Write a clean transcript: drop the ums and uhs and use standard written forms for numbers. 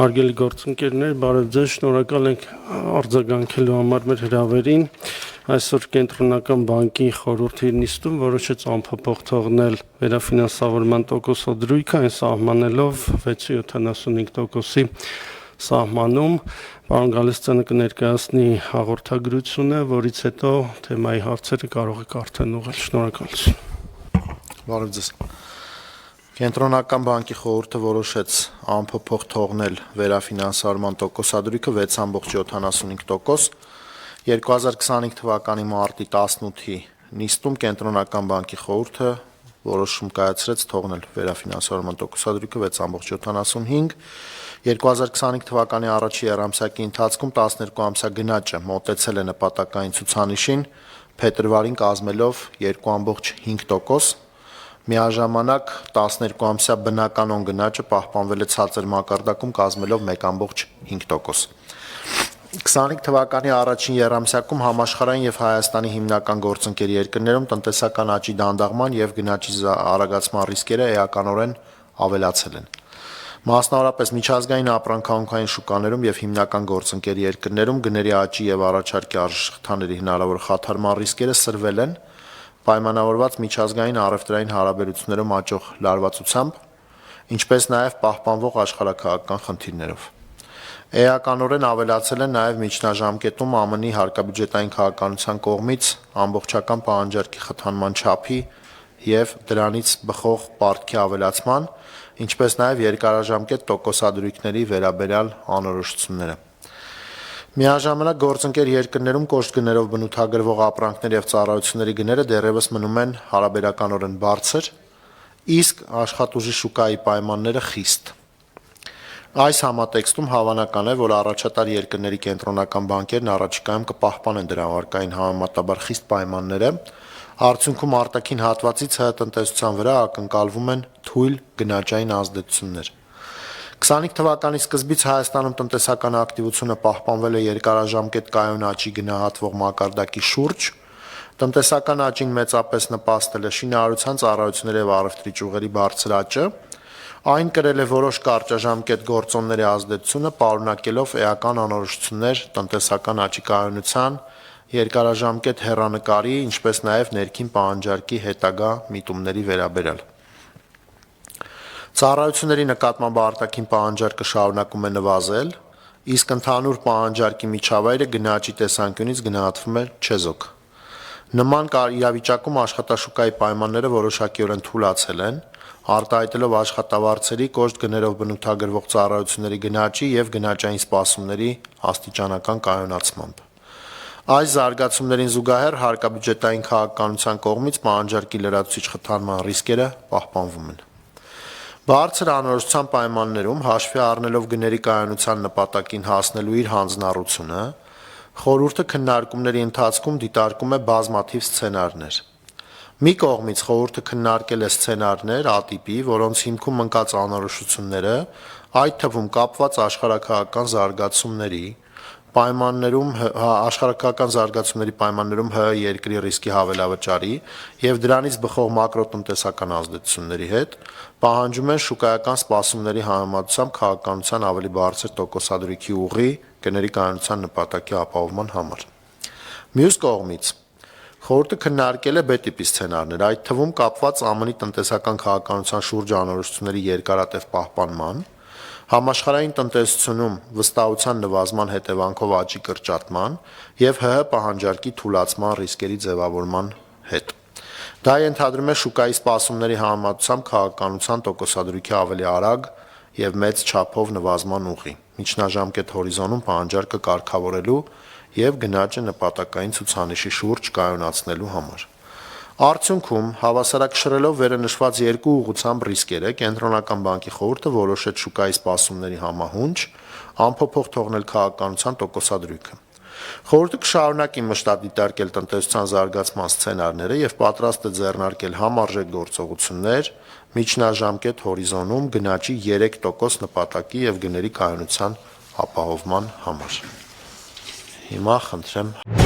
Հարգելի գործընկերներ, բարև ձեզ, շնորհակալ ենք արձագանքելու համար մեր հրավերին։ Այսօր Կենտրոնական բանկի խորհրդի նիստում որոշեց անփոփոխ թողնել վերաֆինանսավորման տոկոսադրույքը, այն սահմանելով 6.75%-ի սահմանում։ Պարոն Գալստյանը կներկայացնի հաղորդագրությունը, որից հետո թեմայի հարցերը կարող եք արդեն ուղղել։ Շնորհակալություն։ Բարև ձեզ։ Կենտրոնական բանկի խորհուրդը որոշեց անփոփոխ թողնել վերաֆինանսավորման տոկոսադրույքը 6.75%։ 2025 թվականի մարտի 18-ի նիստում Կենտրոնական բանկի խորհուրդը որոշում կայացրեց թողնել վերաֆինանսավորման տոկոսադրույքը 6.75%։ 2025 թվականի առաջի երամսյակի ընթացքում 12 ամսյա գնաճը մոտեցել է նպատակային ցուցանիշին, փետրվարին կազմելով 2.5%։ Միաժամանակ 12 ամսյա բնականոն գնաճը պահպանվել է ցածր մակարդակում կազմելով 1.5%։ 25 թվականի առաջին եռամսյակում համաշխարհային եւ Հայաստանի հիմնական գործընկեր երկրներում տնտեսական աճի դանդաղման եւ գնաճի արագացման ռիսկերը էականորեն ավելացել են։ Մասնավորապես միջազգային ապրանքահանքային շուկաներում եւ հիմնական գործընկեր երկրներում գների աճի եւ առաջարկի արժեշղթաների հնարավոր խաթարման ռիսկերը սրվել են, պայմանավորված միջազգային առևտրային հարաբերություններում աճող լարվածությամբ, ինչպես նաև պահպանվող աշխարհաքաղաքական խնդիրներով։ Էականորեն ավելացել են նաև միջնաժամկետում ԱՄՆ-ի հարկաբյուջետային քաղաքականության կողմից ամբողջական պահանջարկի խթանման չափի եւ դրանից բխող պարտքի ավելացման, ինչպես նաև երկարաժամկետ տոկոսադրույքների վերաբերյալ անորոշությունները։ Միաժամանակ գործընկեր երկրներում կոշտ գներով բնութագրվող ապրանքների եւ ծառայությունների գները դեռևս մնում են հարաբերականորեն բարձր, իսկ աշխատուժի շուկայի պայմանները խիստ։ Այս համատեքստում հավանական է, որ առաջատար երկրների կենտրոնական բանկերն առաջիկայում կպահպանեն դրան վարկային համեմատաբար խիստ պայմանները, արդյունքում արտաքին հատվածից տնտեսության վրա ակնկալվում են թույլ գնաճային ազդեցություններ։ 25 թվականի սկզբից Հայաստանում տնտեսական ակտիվությունը պահպանվել է երկարաժամկետ կայուն աճի գնահատվող մակարդակի շուրջ, տնտեսական աճին մեծապես նպաստել է շինարարության, ծառայությունների եւ առևտրի ճյուղերի բարձր աճը, այն կրել է որոշ կարճաժամկետ գործոնների ազդեցությունը, պարունակելով էական անորոշություններ տնտեսական աճի կայունության, երկարաժամկետ հեռանկարի, ինչպես նաև ներքին պահանջարկի հետագա միտումների վերաբերյալ։ Ծառայությունների նկատմամբ արտաքին պահանջարկը շարունակում է նվազել, իսկ ընդհանուր պահանջարկի միջավայրը գնաճի տեսանկյունից գնահատվում է չեզոք։ Նման իրավիճակում աշխատաշուկայի պայմանները որոշակիորեն թուլացել են, արտահայտելով աշխատավարձերի, կոշտ գներով բնութագրվող ծառայությունների գնաճի եւ գնաճային սպասումների աստիճանական կայունացմամբ։ Այս զարգացումներին զուգահեռ հարկաբյուջետային քաղաքականության կողմից պահանջարկի լրացուցիչ խթանման ռիսկերը պահպանվում են։ Բարձր անորոշության պայմաններում հաշվի առնելով գների կայունության նպատակին հասնելու իր հանձնառությունը, խորհուրդը քննարկումների ընթացքում դիտարկում է բազմաթիվ սցենարներ։ Մի կողմից խորհուրդը քննարկել է սցենարներ ատիպի, որոնց հիմքում ընկած անորոշությունները, այդ թվում կապված աշխարհաքաղաքական զարգացումների պայմաններում ՀՀ երկրի ռիսկի հավելավճարի եւ դրանից բխող մակրոտնտեսական ազդեցությունների հետ, պահանջում են շուկայական սպասումների համեմատությամբ քաղաքականության ավելի բարձր տոկոսադրույքի ուղի գների կայունության նպատակի ապահովման համար։ Մյուս կողմից խորհուրդը քննարկել է B տիպի սցենարներ, այդ թվում կապված ԱՄՆ-ի տնտեսական քաղաքականության շուրջ անորոշությունների երկարատև պահպանման, համաշխարհային տնտեսությունում վստահության նվազման հետևանքով աճի կրճատման եւ ՀՀ պահանջարկի թուլացման ռիսկերի ձևավորման հետ։ Դա ենթադրում է շուկայի սպասումների համեմատությամբ քաղաքականության տոկոսադրույքի ավելի արագ եւ մեծ չափով նվազման ուղի, միջնաժամկետ հորիզոնում պահանջարկը կարգավորելու եւ գնաճը նպատակային ցուցանիշի շուրջ կայունացնելու համար։ Արդյունքում, հավասարակշռելով վերնշված երկու ուղղությամբ ռիսկերը, Կենտրոնական բանկի խորհուրդը որոշեց շուկայի սպասումների համահունչ անփոփոխ թողնել քաղաքականության տոկոսադրույքը։ Խորհուրդը կշարունակի մշտադիտարկել տնտեսության զարգացման սցենարները եւ պատրաստ է ձեռնարկել համարժեք գործողություններ միջնաժամկետ հորիզոնում գնաճի 3% նպատակի եւ գների կայունության ապահովման համար։ Հիմա խնդրեմ